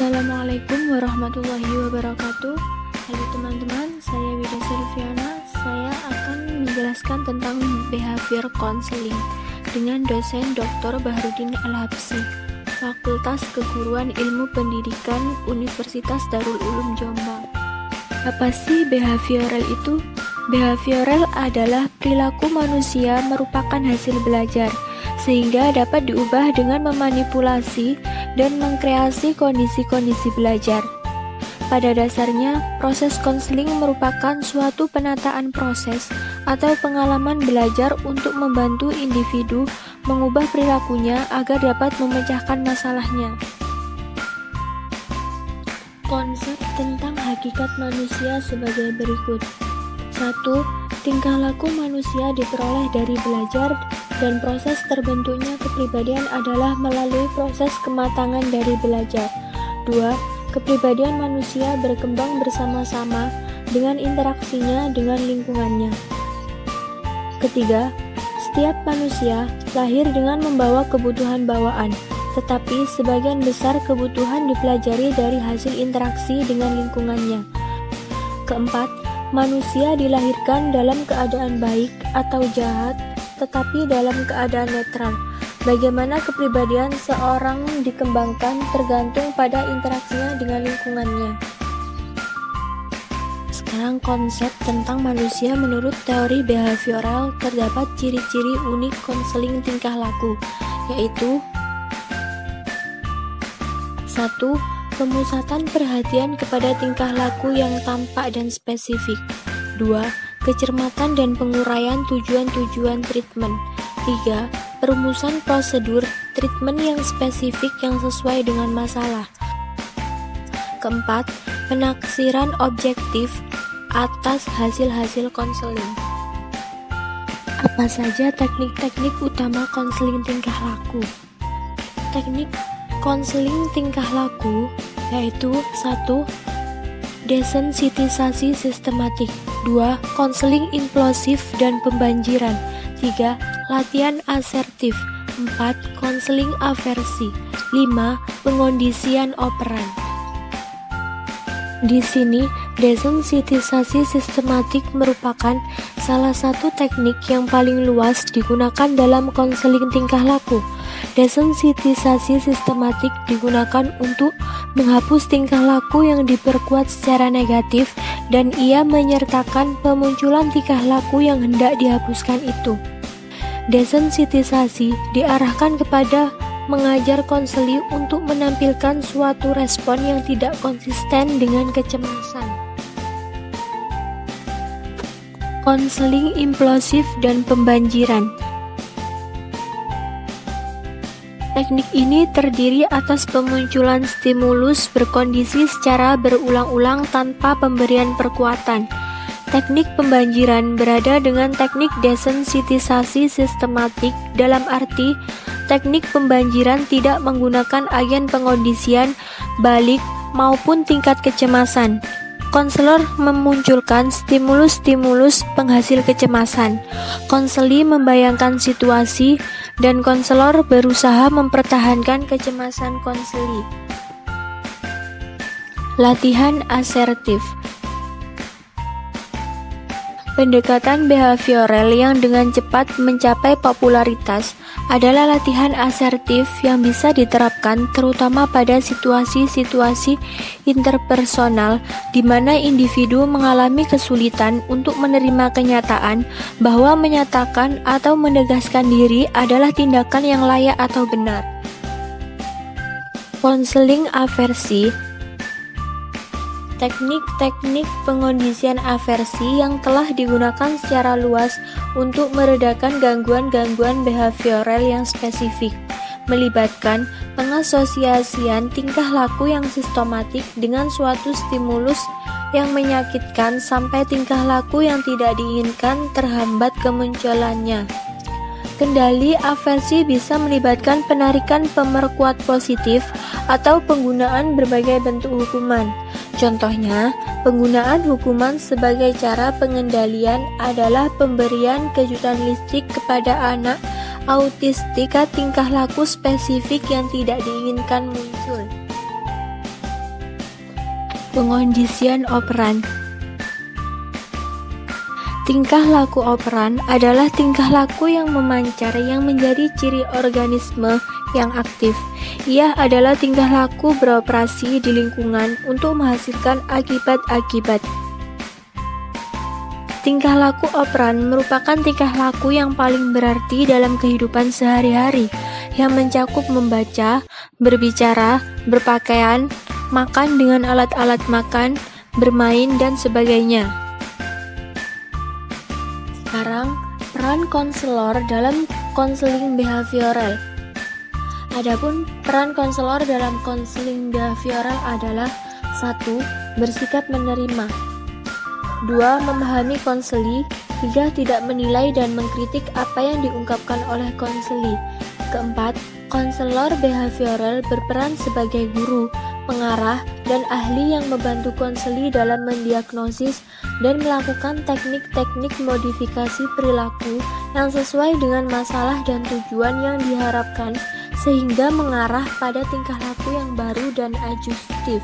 Assalamualaikum warahmatullahi wabarakatuh. Halo teman-teman, saya Wida Silviana. Saya akan menjelaskan tentang behavior counseling dengan dosen Dr. Baharudin Al-Habsyi, Fakultas Keguruan Ilmu Pendidikan Universitas Darul Ulum Jombang. Apa sih behavioral itu? Behavioral adalah perilaku manusia merupakan hasil belajar, sehingga dapat diubah dengan memanipulasi dan mengkreasi kondisi-kondisi belajar. Pada dasarnya, proses konseling merupakan suatu penataan proses atau pengalaman belajar untuk membantu individu mengubah perilakunya agar dapat memecahkan masalahnya. Konsep tentang hakikat manusia sebagai berikut. 1. Tingkah laku manusia diperoleh dari belajar, dan proses terbentuknya kepribadian adalah melalui proses kematangan dari belajar. 2. Kepribadian manusia berkembang bersama-sama dengan interaksinya dengan lingkungannya. Ketiga, setiap manusia lahir dengan membawa kebutuhan bawaan, tetapi sebagian besar kebutuhan dipelajari dari hasil interaksi dengan lingkungannya. Keempat, manusia dilahirkan dalam keadaan baik atau jahat, tetapi dalam keadaan netral. Bagaimana kepribadian seorang dikembangkan tergantung pada interaksinya dengan lingkungannya. Sekarang konsep tentang manusia menurut teori behavioral terdapat ciri-ciri unik konseling tingkah laku, yaitu 1. Pemusatan perhatian kepada tingkah laku yang tampak dan spesifik. 2. Kecermatan dan penguraian tujuan-tujuan treatment. 3. Perumusan prosedur treatment yang spesifik yang sesuai dengan masalah. Keempat, penaksiran objektif atas hasil-hasil konseling. Apa saja teknik-teknik utama konseling tingkah laku? Teknik konseling tingkah laku yaitu 1. Desensitisasi sistematik. 2. Konseling implosif dan pembanjiran. 3. Latihan asertif. 4. Konseling aversi. 5. Pengondisian operan. Di sini, desensitisasi sistematik merupakan salah satu teknik yang paling luas digunakan dalam konseling tingkah laku. Desensitisasi sistematik digunakan untuk menghapus tingkah laku yang diperkuat secara negatif, dan ia menyertakan pemunculan tingkah laku yang hendak dihapuskan itu. Desensitisasi diarahkan kepada mengajar konseli untuk menampilkan suatu respon yang tidak konsisten dengan kecemasan. Konseling implosif dan pembanjiran. Teknik ini terdiri atas pemunculan stimulus berkondisi secara berulang-ulang tanpa pemberian perkuatan. Teknik pembanjiran berada dengan teknik desensitisasi sistematik, dalam arti teknik pembanjiran tidak menggunakan agen pengondisian, balik, maupun tingkat kecemasan. Konselor memunculkan stimulus-stimulus penghasil kecemasan. Konseli membayangkan situasi, dan konselor berusaha mempertahankan kecemasan konseli. Latihan asertif. Pendekatan behavioral yang dengan cepat mencapai popularitas adalah latihan asertif yang bisa diterapkan terutama pada situasi-situasi interpersonal di mana individu mengalami kesulitan untuk menerima kenyataan bahwa menyatakan atau menegaskan diri adalah tindakan yang layak atau benar. Konseling aversi. Teknik-teknik pengondisian aversi yang telah digunakan secara luas untuk meredakan gangguan-gangguan behavioral yang spesifik, melibatkan pengasosiasian tingkah laku yang sistematik dengan suatu stimulus yang menyakitkan sampai tingkah laku yang tidak diinginkan terhambat kemunculannya. Kendali aversi bisa melibatkan penarikan pemerkuat positif atau penggunaan berbagai bentuk hukuman. Contohnya, penggunaan hukuman sebagai cara pengendalian adalah pemberian kejutan listrik kepada anak autis ketika tingkah laku spesifik yang tidak diinginkan muncul. Pengondisian operan. Tingkah laku operan adalah tingkah laku yang memancar yang menjadi ciri organisme yang aktif. Ia adalah tingkah laku beroperasi di lingkungan untuk menghasilkan akibat-akibat. Tingkah laku operan merupakan tingkah laku yang paling berarti dalam kehidupan sehari-hari, yang mencakup membaca, berbicara, berpakaian, makan dengan alat-alat makan, bermain, dan sebagainya. Sekarang, peran konselor dalam konseling behavioral. Adapun peran konselor dalam konseling behavioral adalah 1. Bersikap menerima, 2. Memahami konseli, 3. Tidak menilai dan mengkritik apa yang diungkapkan oleh konseli. Keempat, konselor behavioral berperan sebagai guru, pengarah, dan ahli yang membantu konseli dalam mendiagnosis dan melakukan teknik-teknik modifikasi perilaku yang sesuai dengan masalah dan tujuan yang diharapkan sehingga mengarah pada tingkah laku yang baru dan adjustif.